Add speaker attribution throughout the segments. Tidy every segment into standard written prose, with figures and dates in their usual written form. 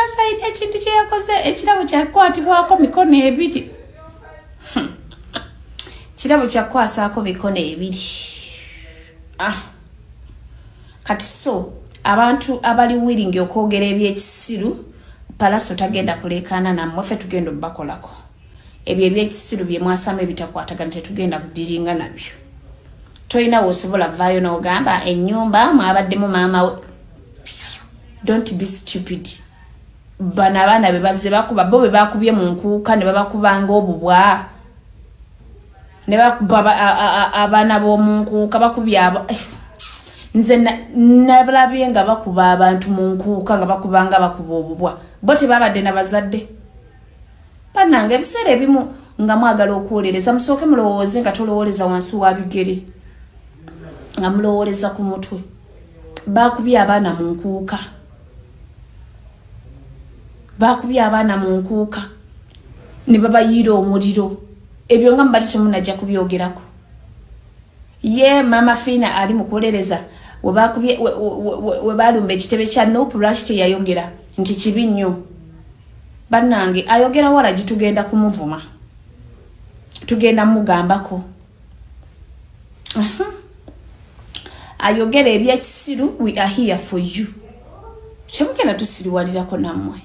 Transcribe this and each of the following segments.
Speaker 1: Saidi ekintu kye yakoze ekirabo kyakwatibwako mikono ebiri. Kirabo kyakwasaako mikono ebiri. Kati so abantu abali willing okwogera ebyekisiru Palaso tagenda kulekana nammwe ffe tugenda bakolako. Ebyo ebyekisiru bye mwasama ebitakwatagana tetugenda kudiringa nabyo. Toyina wosobola vayo n'ogamba ennyumba mwabaddemu maama we. Don't be stupid. Bana abaana be bazze bakuba bo be bakubye mu nkuuka ne babakubanga obubwa. Ne bakuba abaana b'omu nkuuka bakubye abo. Nze nabalabye nga bakuba abantu mu nkuuka nga bakubanga bakuba obubwa. Bo tebabadde n'abazadde. Bannange ebiseera ebimu nga mwagala okuwolereza musooke mulowooze nga tolowooleza wansi wa bigere. Nga mulowooleza ku mutwe. Bakubye abaana mu nkuuka. Bakubye abaana mu nkuuka. Ne babayiira omuliro. Ebyo nga mbali temunajja kubyogerako. Ye mama Fina ali mukolereza webakubye webalumba ekitebe kya no Rush yayogera nti kibi nnyo. Bannange ayogera wala gitugenda kumuvuma. Tugenda mugambako. Ayogera ebyekisiru, we are here for you. Chemugenda tusiriwalirako nammwe.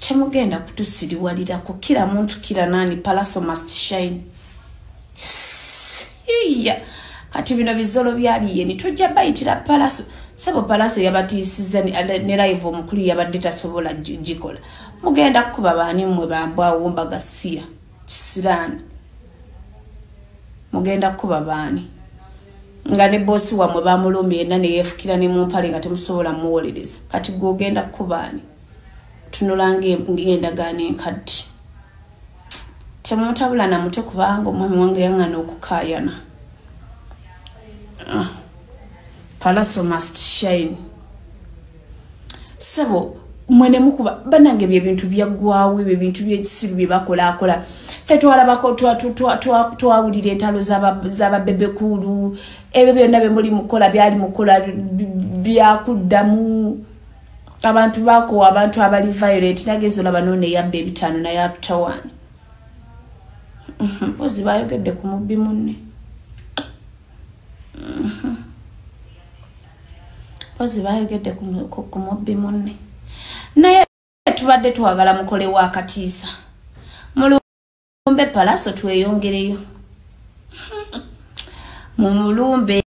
Speaker 1: Chemugenda kutusiriwalirako kila muntu kila nani. Palaso must shine. Kati bino bizolo byaliye nitujja bayitira Palaso. Sebo Palaso yabatisiza ne live omukulu yabadde tasobola gikola. Mugenda kuba bani mmwe bambwa wumba gasiya. Kisirani. Mugenda kuba bani. Nga ne bosi wamwe bamulumye yenna ne yefukira ne mumpale nga temusobola muwolereza. Kati gogenda kubani. Tunulange endagaano enkadde. Temutabula na mutwe kubanga omwami wange yangana okukayana. Palaso must shine. Sebo mwene mukuba banange bye bintu byaggwawo bye bintu byekisiru bye bakola. Ffe twalabako twawulira entalo z'ababebekulu. Ebyo byonna bye muli mukola byali mukola byakuddamu. Abantu bako abantu abali violent nagezo laba none yabbe ebitano na yaptawani. Pozi bayogedde ku mubbi munne. Pozi bayogedde ku mubbi munne. Naye tubadde twagala mukole wa katiisa. Mulumbe Palaso tweyongereyo. Mumulumbe.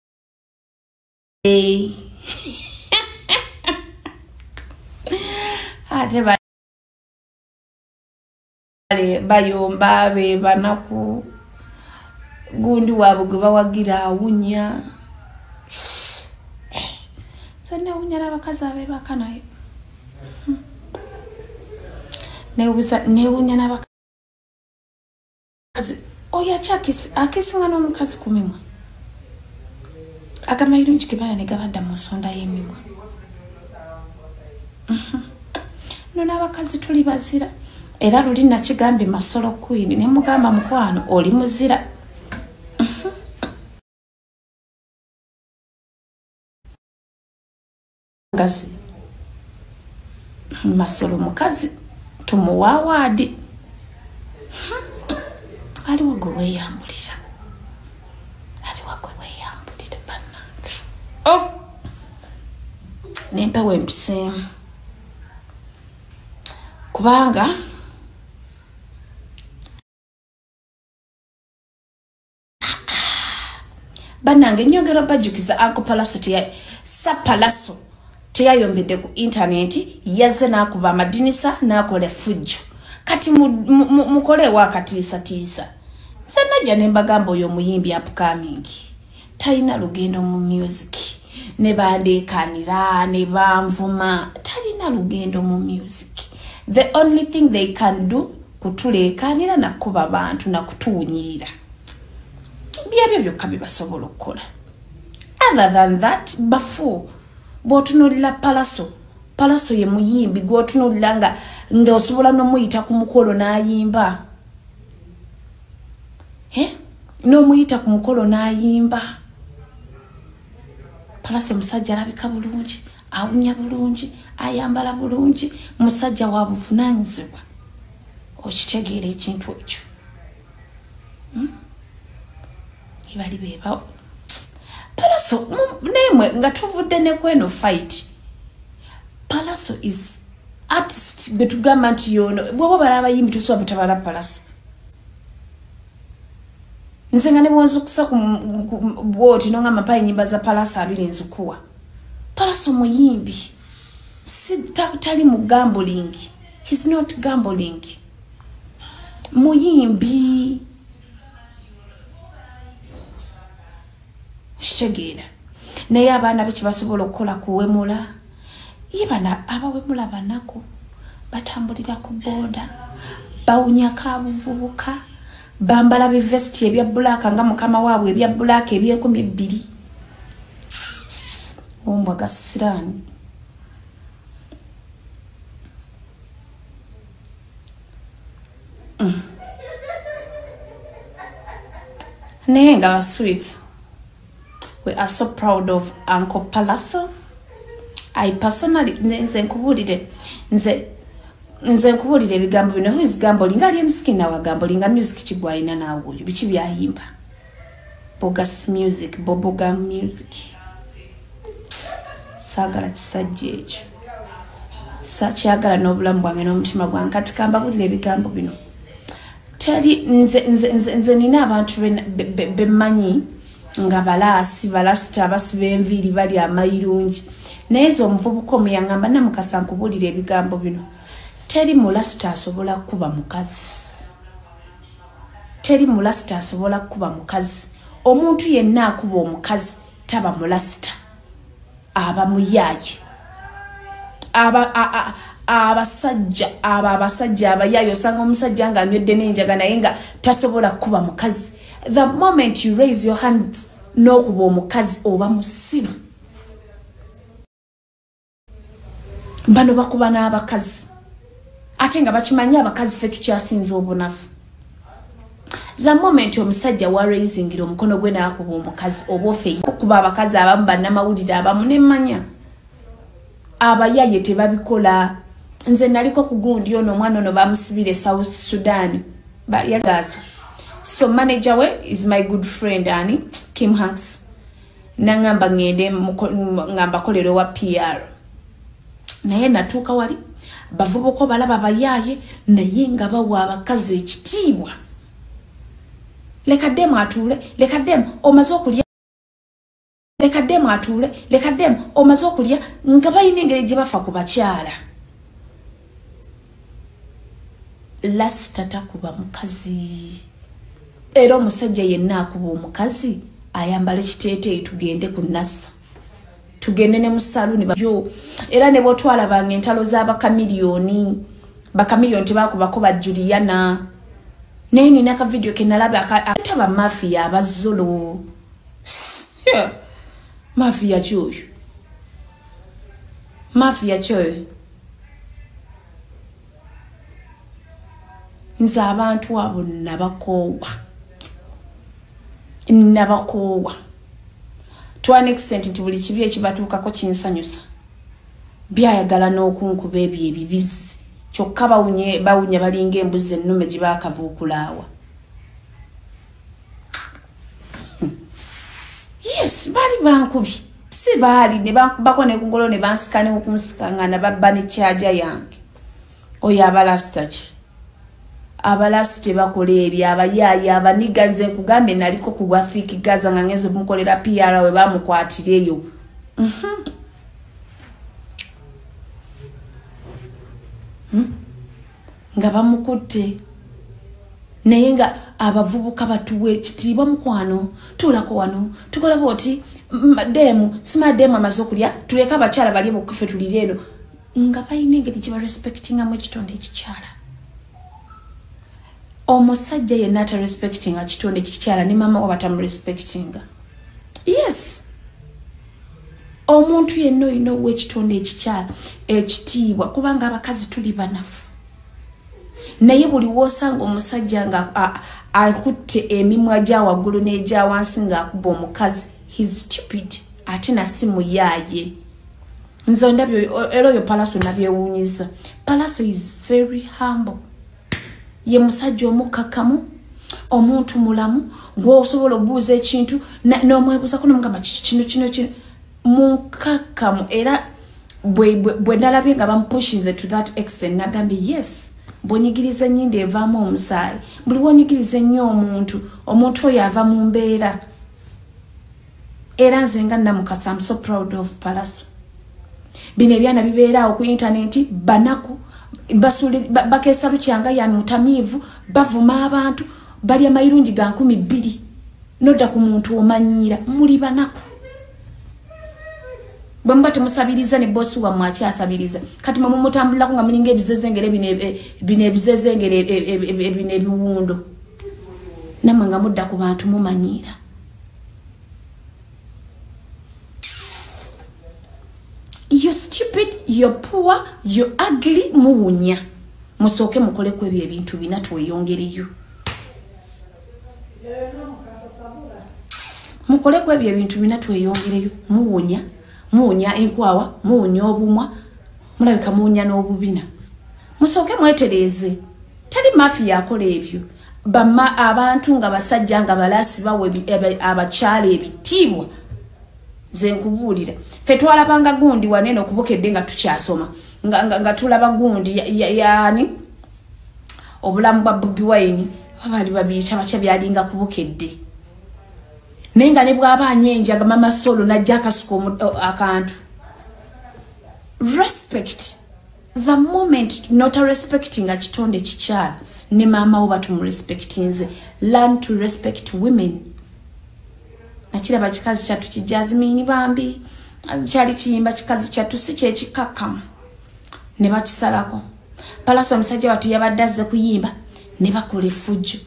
Speaker 1: Ate bayomba be banaku gundi wabwe gwe bawagira awunya. Sana awunya n'abakazi abebaka naye. Newunya n'abakazi. Oya chakisi akisinga n'omukazi ku mimwa. Akamayiro nkikibala ne gabadda mu nsonda y'emimwa. Nona abakazi tuli bazira. Era luli nakigambe Masolo Queen ne mugamba mukwano oli muzira. Ngazi. Masolo mukazi tumuwawadi. Aliwo gwe weyambulira. Banna. Oh! Nempewo empiseemu. Kubanga bannange nyongera bajukiza Uncle Palaso Palaso teyayombedde ku internet yazze nakuba amadinisa nakola fujjo. Kati mukole wa katiisa. Nze najja ne mbagamba oyo muyimbi upcoming. Talina lugendo mu music. Ne bandeekanira ne banvuma. Talina lugendo mu music. The only thing they can do kutulekanira na kuba bantu na kutuunyirira. Byabyo byokka bibasobola okukola. Other than that, bafu bw'otunuulira Palaso ye muyimbi gw'otunuulira nga osobola n'omuyita ku mukolo n'ayimba. N'omuyita ku mukolo n'ayimba. Palaso musajja alabika bulungi, awunya bulungi ayambala bulungi musajja wa buvunaanyizibwa okitegeera ekintu ekyo ibali beba Palaso nemwe nga tuvudde ne kweno fight Palaso is artist betugamba nti yono bwaba balaba yimbi tusoba butabala Palaso nze nga ne bwonzukusa ku bwoti nonga mapayi nyimba za Palaso abiri nzukuwa Palaso muyimbi si tali mu gambling he's not gambling muyimbi shegera naye abaana be kibasobola okukola kuwemula ibana abawemula banako batambulira ku boda bawunya kabuvubuka bambala bivesti ebya black nga mukama waabwe ebya black ebyekumi 2 ombwa gasirani Nenga sweets. We are so proud of Uncle Palaso. I personally nze nkubulire ebigambo bino who is gambling ali nskin wa gambling music kigwaina nawo bichi byayimba bogus music boboga music sagala kisajje ekyo sakyagala n'obulamu bwange n'omutima gwange kati kamba bulire ebigambo bino teri nze nina abantu bemanyi nga balasita abasiba enviiri bali amayirungi naye omuvubuka omuyangamba namukasa nkubulire ebigambo bino teri mulasita asobola kuba mukazi teri mulasita asobola kuba mukazi omuntu yenna akuba omukazi taba mulasita aba muyaye abasajja abayayo osanga omusajja nga anywedde n'enjaga naye nga tasobola kuba mukazi. The moment you raise your hand n'okuba omukazi oba musiru. Bano bakuba n'abakazi ate nga bakimanyi abakazi ffe tukyasinza obunafu. The moment omusajja wa raisingira omukono gwe n'akuba omukazi oba ofe okuba abakazi abamu bannamawulire abamu nemmanya abayaye tebabikola. Nze naliko kugundi ono omwana ono bamusibire South Sudan yagaza. So manager we is my good friend Annie Kim Hanks. Nangamba ngende ngamba kolero wa PR. Naye natuuka wali bavubuko balaba bayaye naye nga bawa abakazi ekitiibwa. Leka dem atule, leka dem omaze okulya. Leka dem atule, leka dem omaze okulya nga bayina engeri gye bafa ku bakyala. Lasita takuba mukazi. Era omusajja yenna akuba omukazi ayambala ekiteeteeyi tugende ku nasa. Tugende ne mu saluni byo era ne botwala bange entalo z'abakamiliyoni. Bakamiliyoni tebakubako ba Juliana. Naye nina ka video ke nalaba ataba mafia abazolo. Mafia choyo. Mafia choyo. Nze abantu abo nabakowa. To an extent nti buli kibi ekibatuukako kinsanyusa. Byayagala n'okunkuba ebyo ebibizi. Kyokka bawunya balinga embuzi ennume gye baakavuukulaawa. Yes, bali bankubi. Si bali ne bankubako ne kungolo ne bansika ne okunsika nga babba ne kyaja yange. Oyo abalasita ki? Abalasita bakola ebyo abayaaya abaniga nze nkugambe naliko ku Afrika Gaza nga ngezo mukolera PR we bamukwatireyo. Nga bamukutte naye nga abavubuka batuwe ekitiibwa mukwano tulako wano tukola boti demu sima demu amaze okulya tuleka abakyala bali bokuffe tulire eno nga bayina engeri gye barespectinga mu ekitonde ekikyala. Omusajja yenna atarespectinga kitonde ekikyala ne mama wa batamurespectinga. Yes. Omuntu yenna oyina ow'ekitonde ekikyala ekitiibwa kubanga abakazi tuli banafu. Naye buli wosanga omusajja nga akutte emimwa gya waggulu n'egya wansi nga akuba omukazi, he's stupid ate na simu yaaye. nzo ndabyo ero yo Palaso nabyewunyiza. Palaso is very humble. Ye musajja omukakamu, omuntu mulamu, gw'osobola obuuza ekintu n'omwebuuza kuno mugamba kino mukakamu era bwe ndalabye nga bamupushinze to that extent nagambye yes bwonyigiriza ennyindo evaamu omusaayi buli wonyigiriza ennyo omuntu oyo ava mu mbeera era nze nga Namukasa I'm so proud of Palaso. Bino ebyana bibeeraawo ku intaneti banaku bakeesa lukyanga yani mutamiivu bavuma abantu balya mayirungi ga 200 nodda ku muntu omanyiira muli banaku bamba temusabiriza ne bosi wa mwachi asabiriza kati mwe mutambulako nga mulinga ebizezengere bine ebizezengere ebine ebiwundo namwe nga mudda ku bantu mumanyiira. You're stupid, you're poor, you're ugly, muwunya. Musoke mukole ku ebyo ebintu bina tweyongereyo. Mukole ku ebyo ebintu bina tweyongereyo. Muwunya enkwawa, muwunya obumwa, mulabika muwunya n'obubina. Musoke mwetereze. Tali mafia akola ebyo. Bama abantu nga basajja nga balasi bawe abakyala ebitiibwa. Ze nkubulira fe twalabanga gundi wanene okubokedde nga tukyasoma nga tulaba gundi yani obulamu bwa Bobi Wine babali babiyita bacha byalinga kubokedde nenga ne bwaba anywenja ga mama solo najja akasuko akantu. Respect the moment not respecting a kitonde kikyala ne mama oba tumrespectinze. Learn to respect women. Nakira bakikazi kyatu kijazimini bambi kyali kiyimba kikazi kyatu si kye kikakamu ne bakisalako. Palaso omusajja watu yabadde azze kuyimba ne bakola effujjo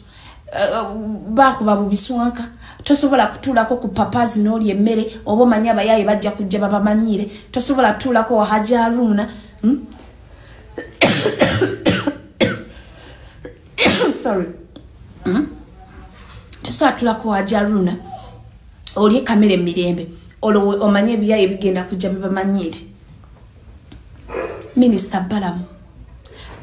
Speaker 1: bakuba bubiswanka tosobola kutuulako ku papazi n'oli emmere oba omanyi abayaaye bajja kujja babamanyiire tosobola kutuulako wa Hajji Haruna sorry tosobola kutuulako wa Hajji Haruna oli kamere mirembe omanye ebiyaaye bigenda kujja babamanyiire. Minister Balamu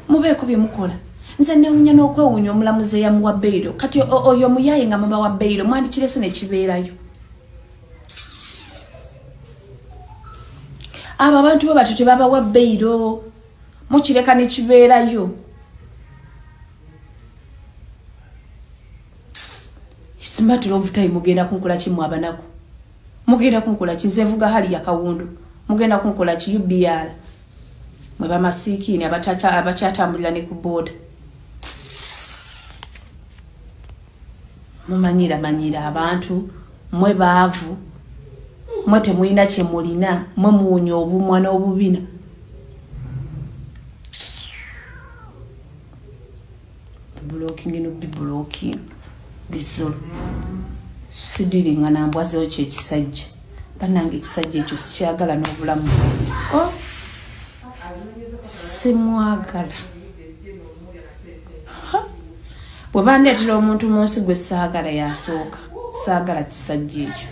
Speaker 1: mubeeko bye mukola. Nze newunya n'okwewunya omulamuzi eyamuwa bbeiro kati oyo muyaaye nga mama wa bbeiro mwandikirese ne kibeerayo. Abo abantu bo batu tebabawa bbeiro mukireka ne kibeerayo. It's a matter of time mugenda kunkola kimu abanaku. Mugenda kunkola kinzevuga hali ya kawundu. Mugenda kunkola ki UBR. Mwe bamasikini abakyatambulira ne ku board. Mumanyira abantu mwe baavu mwe temulina kye mulina mwe muwunya obumwa n'obubina. Blocking no be blocking. Bisolo sidiri nga nambwazeho kye kisajja banange ekisajja ekyo sikyagala n'obulamu simwagala bwe bandeetera omuntu mu nsi gwe saagala yasooka saagala kisajja ekyo.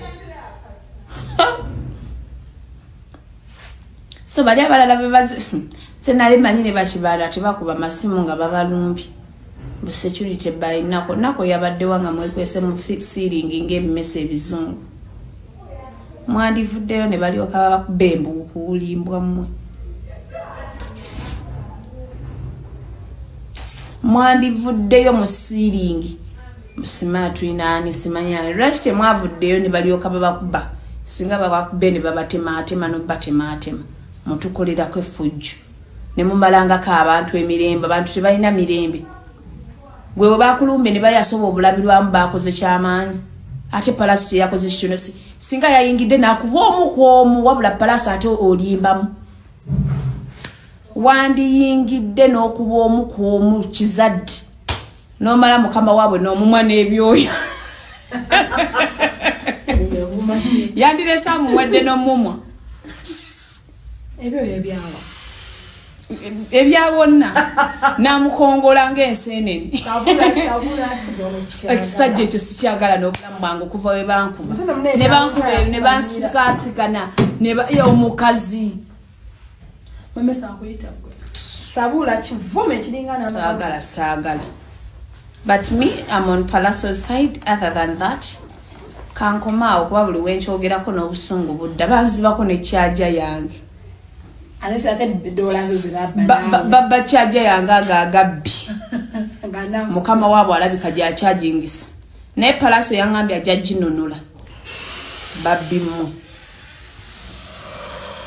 Speaker 1: So bali abalala bebaze senali manyi ne bakibaala tebakuba masimu nga babalumbye bu security by nako yabadde wanga mwekwese mu ceiling ng'ebimese ebizungu mwandivuddeyo ne balyoka bakubembu okulimbwa mmwe mwandivuddeyo mu ceiling smart inani simanya right temwavuddeyo ne balyoka babakuba singa babakube ne babatematema no batematema mutukolerako effujjo ne mumalangako abantu emirembe abantu tebalina mirembe. Gwe bakulumbe ne bayasoba obulabirwamu bakoze kyamaanyi ate Palaso yakoze kino singa yayingidde nakuba omu ku omu wabula Palaso ate olimbamu wandiyingidde n'okuba omu ku omu kizadde n'omala mukama waabwe n'omumwa n'ebyoya yandirese amuwadde n'omumwa
Speaker 2: ebyoya byawa
Speaker 1: ebyabonna namukongola ng'enseenene ekisajja ekyo sikyagala n'obulamu bwange okuva we bankuba ne bansikaasikana omukazi
Speaker 2: Mwemesa akuyita gwe. Sabula kivume kilingana na
Speaker 1: sagala. But me, I'm on Palasso's side. Other than that, kankoma okuba buli wenchogerako n'obusungu budda banzibako ne charger yange.
Speaker 2: Alese ate dollars zirabba.
Speaker 1: Baba charger yange agagabbi. Mukama wabo alabika gya chargingisa. Naye Palasso yangambye ajja ginunula. Babbimu.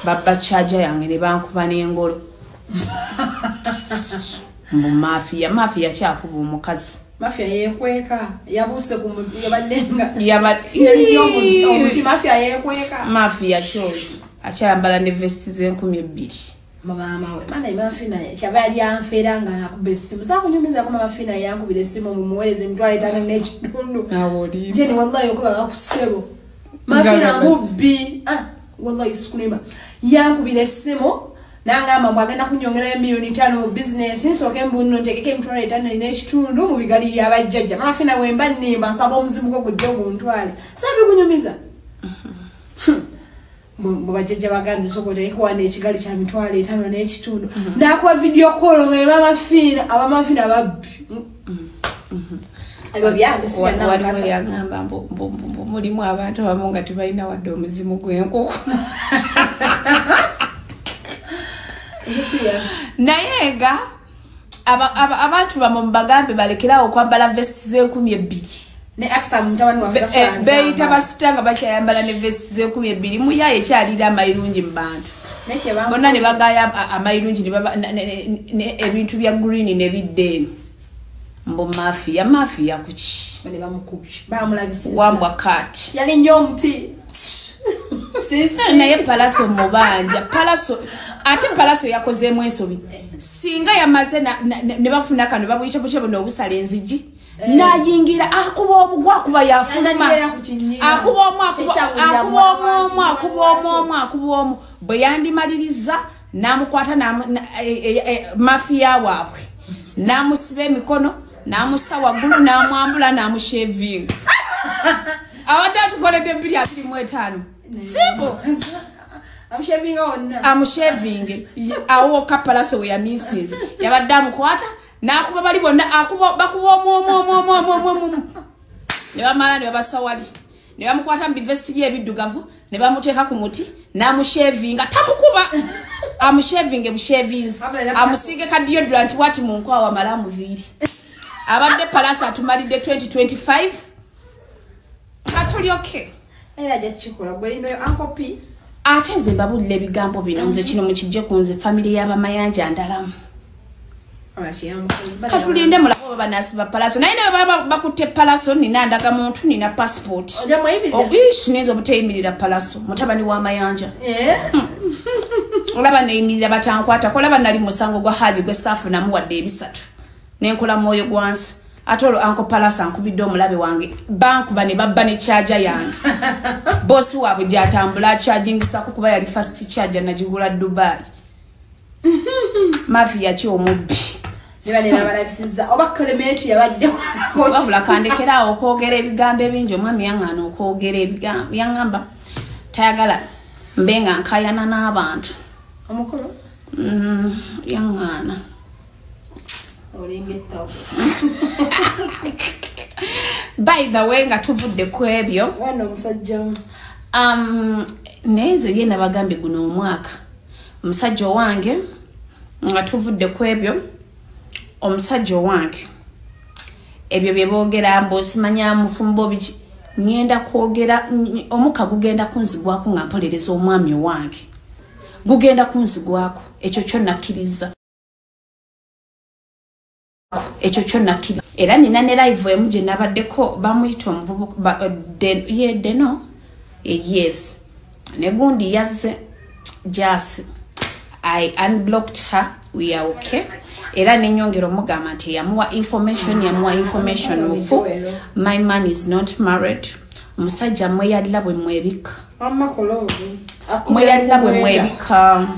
Speaker 1: Baba charger yange ne bankuba n'engolo. Mbu mafia kyakuba omukazi.
Speaker 2: Mafia yekweka yabuse ku yabadenga. Omuti mafia yekweka.
Speaker 1: Mafia kyoli. Akyambala ne vesti ze2,000.
Speaker 2: Mama we mana mafina kyabali yanfera nga nakubbe simu. Sa kunyumiza ko mafina yankubire simu mumuweleze mitwale tanga n'ekitundu.
Speaker 1: Nawoli.
Speaker 2: Jeni wallahi okuba bakusebo. Mafina mubbi. Wallahi sikulima. Yankubire simu. Nangamba mbwagenda kunyongera $1,500,000 mu business nsoke mbunno ntegeke mitwale tanga n'ekitundu mu bigali by'abajjajja. Mafina wemba nimba nsaba omuzimu ko gujje guntwale. Sabi kunyumiza. Mubajjajja bagambye sokote ekwane ekigali kya $5,000 n'ekitundu. Ndakuwa video call nga abamafina babbi. Abo byange sina
Speaker 1: waliwo yangamba mulimu abantu abamu nga tebalina wadde omuzimu gw'enkoko. Naye nga abantu bamu bagambe balekerawo okwambala vesti ze2,000.
Speaker 2: Ne aksa mutawani wa Fransa.
Speaker 1: Beyita basitanga bakyayambala ne vesti ze2,000 muyaye ekyalira amayirungi mu bantu. Bonna ne bagaya amayirungi ne ebintu bya green ne biddeeni. Mbo mafia kuki.
Speaker 2: Bane bamukubi. Bamulabisiza.
Speaker 1: Wambwa kati.
Speaker 2: Yali nnyo omuti. Sisi.
Speaker 1: Naye Palasso mubanja. Palasso yakozeemu ensobi. Singa yamaze ne bafuna kano babuyita bukyebo n'obusala enzigi. Nayingira akuba omugwa kuba yafuluma. Akuba omu. Bwe yandimaliriza namukwata mafia waabwe. Namusiba emikono, namusa waggulu, namwambula, namushaving. Abadde atukolede 225. Simple. I'm shaving. Awo Palasso we amises. Yabadde amukwata. Nakuba bali bonna bakuba omu. Ne bamala ne babasawali. Ne bamukwata mu bivesi by'ebiddugavu ne bamuteeka ku muti namushavinga tamukuba. Amushavinge bushavings. Amusige ka deodorant wati mu nkwa wa mala muviri. Abadde Palasso atumalidde 2025. Atuli okay.
Speaker 2: Era ajja kikola gwe lino Uncle P.
Speaker 1: Ate nze mbabulira ebigambo bino nze kino mukijje ku nze family y'abamayanja ndalamu. Katulinde mulabo banasiba Palasso. Naye ne baba bakutte Palasso nina ndaga muntu nina passport. Sinenzo muteyimirira Palasso mutabani wa mayanja. Olaba neyimirira batankwata kolaba nali musango gwa haji gwe safu namuwadde ebisatu. Nenkola moyo gwansi. Atolo Uncle Palasso ankubidde omulabe wange. Banku bane babba ne charger yange. Boss wabwe gyatambula charging sako kuba yali fast charger najigula Dubai. Mafia ki omubbi.
Speaker 2: Nebane nabalabisiza oba Clement yabadde
Speaker 1: ko. Wabula kandekera okwogera ebigambo ebingi omwami yangana okwogera ebigambo yangamba tayagala mbenga nkayana n'abantu.
Speaker 2: Omukolo?
Speaker 1: Yangana. By the way nga tuvudde ku ebyo
Speaker 2: wano musajja
Speaker 1: neze yena bagambe guno omwaka omusajja wange nga tuvudde ku ebyo omusajja wange ebyo bye boogera mbo simanya mufumbo biki ngenda kwogera omuka gugenda kunzigwako nga mpolereza omwami wange gugenda kunzigwako ekyo kyonna kkiriza ekyo kyonna kkiriza era nina ne live emuje nabaddeko bamuyita omuvubuka Deno yes ne gundi yazze just I unblocked her we are okay era nenyongera omugamba nti yamuwa information mufu my man is not married omusajja mweyalira bwe mwebika mweyalira bwe mwebika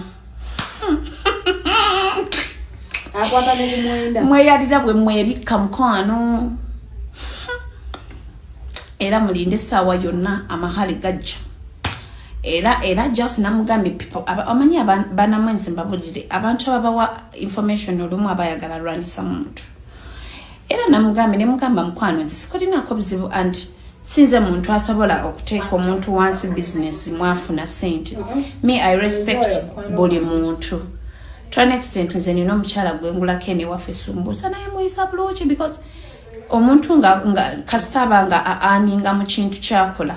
Speaker 1: mweyalira bwe mwebika mukwano era mulinde essaawa yonna amahali gajja era just namugambi people amanya bana mwenzi mbabujire abantu abawa information olumu abayagala lwanisa muntu era namugambi ne mugamba mkwano nzi sikolinako buzibu and sinze muntu asobola okuteeka omuntu wansi business mwafuna sente me I respect buli muntu to an extent nze nina omukyala gwengulako ene waffe sumbusa naye muyisa bulungi because omuntu nga kasitaba nga aaninga mu kintu kyakola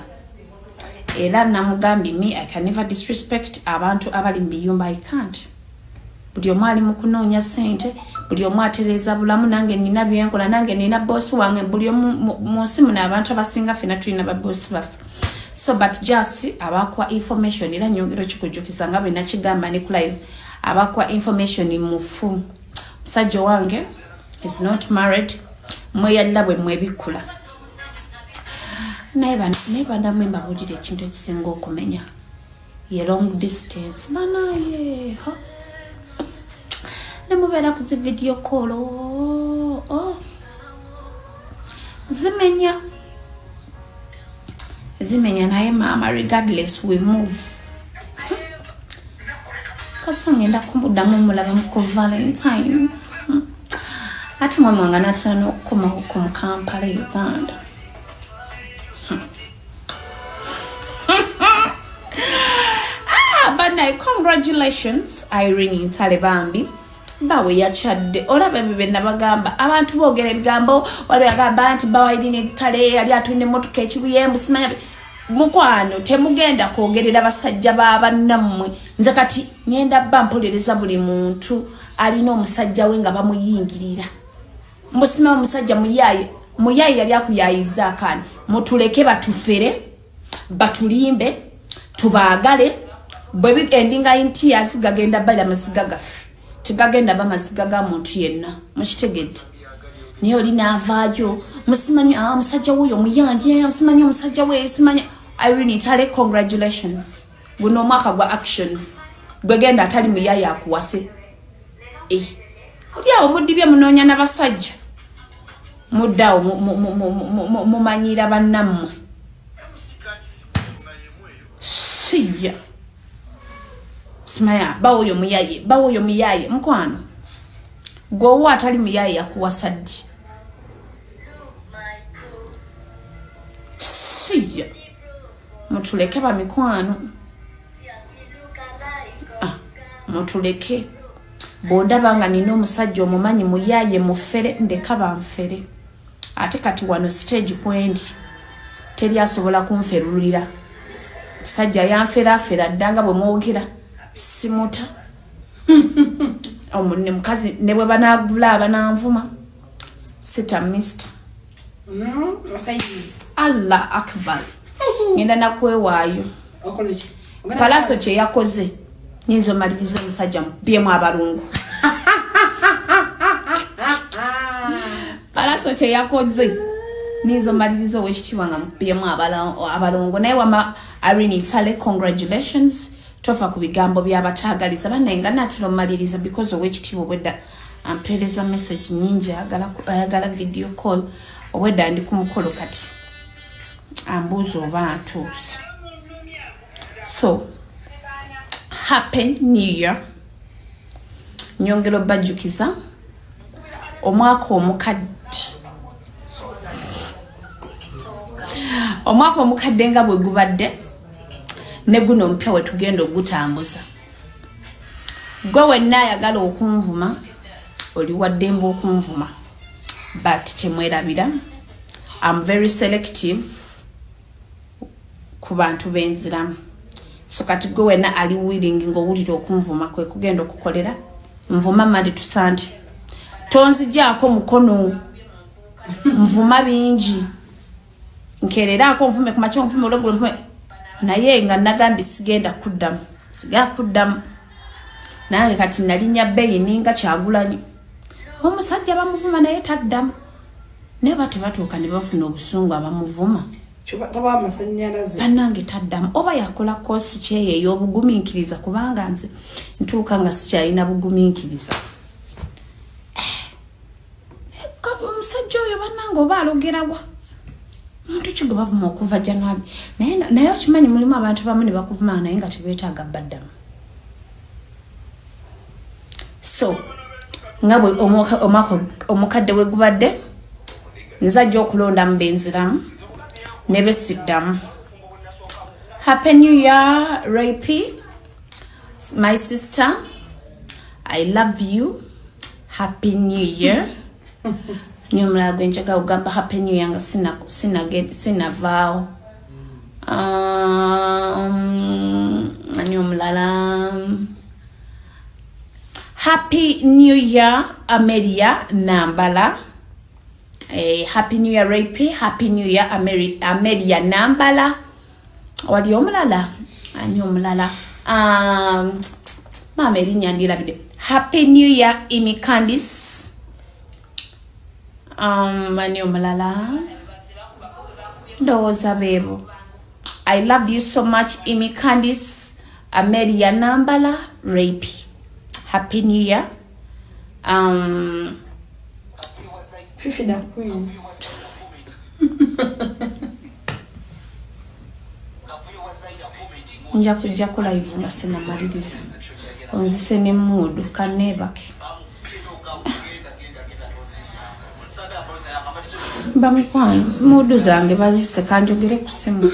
Speaker 1: era namugambi me I can never disrespect abantu abali mu biyumba I can't buli omu ali mu kunoonya sente buli omu atereeza bulamu nange nina byenkola nange nina boss wange buli omu mu nsi muno abantu abasinga ffena tulina babosi baffe so but just abakwa information era nyongero kikujjukiza nga bwe nakigamba ne ku live abakwa information mufu musajja wange is not married mweyalira bwe mwebikula neba namwe mbabulire ekintu ekisinga okumenya ye long distance manaye nemubeera ku zi video call zimenya naye mama regardless we move kasa ngenda kumuddamu mulaba muko Valentine ati mwamwanga natera n'okukoma ku Kampala Uganda but congratulations Irene Talebambi bawe yachadde olaba bebe nabagamba abantu boogera ebigambo wali agamba nti bawa Irene Tale yali atunda motoka ekibuyembu simanya mukwano temugenda kwogerera basajja babannammwe nze kati ngenda bampolereza buli muntu alina omusajja we nga bamuyingirira mbusima omusajja muyaye yali akuyayiza akani mutuleke batufere batulimbe tubaagale bwe endinga intias gagenda bala masiga gafe tigagenda bamasiga ga muntu yenna mukitegedde niyo linavaayo musimanyi musajja wuyo muyanje musimanyi omusajja we simanya Irene Tale congratulations guno mwaka gwa actions gwegenda atali muyaya akuwase Odiawo mudibye munonya n'abasajja muddawo mumanyira bannammwe siya simaya bawo yo muyaye mukwano gwowo atali muyaye yakuwasadde siya mutuleke ba mikwano mutuleke bonda banga nino omusajja omumanyi muyaye mufere ndeka banfere ate kati wano stage kwendi teri asobola kunferulira musajja yanfera ddanga bwe mwogera simuta omunne mukazi ne bwe banagula abananvuma sita mister Allah akbar ngenda nakwewaayo palaso kye yakoze nyinzo maliriza omusajja mubyemu abalungu palaso kye yakoze nizo maliriza owekitiibwa nga mubyemu abalungu naye wama Irene Tale congratulations tofa ku bigambo by'abataagaliza bannaye nga natera omaliriza because owekitiibwa obwedda ampeereza message nyingi ayagala video call obwedda ndi ku mukolo kati ambuuza oba atuuse so happy new year nyongero bajjukiza omwaka omukadde nga bwe gubadde ne guno mpya we tugenda ogutambuza gwe wenna ayagala okunvuma oli waddemba okunvuma but kyemwerabira I'm very selective ku bantu benziramu so kati gwe wenna ali willing ng'owulira okunvuma kwe kugenda okukolera nvuma Monday to Sunday tonzigyako mukono nvuma bingi nkereraako nvume ku makya nvume olweggulo nvume naye nga nagambi sigenda kuddamu nange kati nalinnya bbeeyi ninga Kyagulanyi omusajja bamuvuma naye taddamu naye batebatuuka ne bafuna obusungu abamuvuma bannange taddamu oba yakola koosi kyeyo ey'obugumiikiriza kubanga nze ntuuka nga sikyalina bugumiikiriza omusajja oyo bannange oba alogerawa muntu ki gwe bavuma okuva January naye okimanyi mulimu abantu bamu ne bakuvuma naye nga tebeetaaga baddamu so nga bwe omukadde we gubadde nzajja okulonda mu benziramu ne besiddamu. Happy New Year, Rapey, my sister. I love you. Happy New Year. Nyomla gwenjaga ugamba Happy New Year nga sina vow. Nyomla Happy New Year, Amelia Nambala. Happy New Year, Rapey. Happy New Year, Amelia Nambala. Wadi omulala. Ani omulala. Mama erinya ndira bide. Happy New Year, Imi Candice. Ani omulala. Ndowoza bebo. I love you so much, Imi Candice, Amelia Nambala, Rapey. Happy New Year.
Speaker 2: Fifi da queen.
Speaker 1: Nja kujja ku live nga sinamaliriza. Onzise ne mood kanebake. Bamikwano mood zange bazise kanjogere ku simu.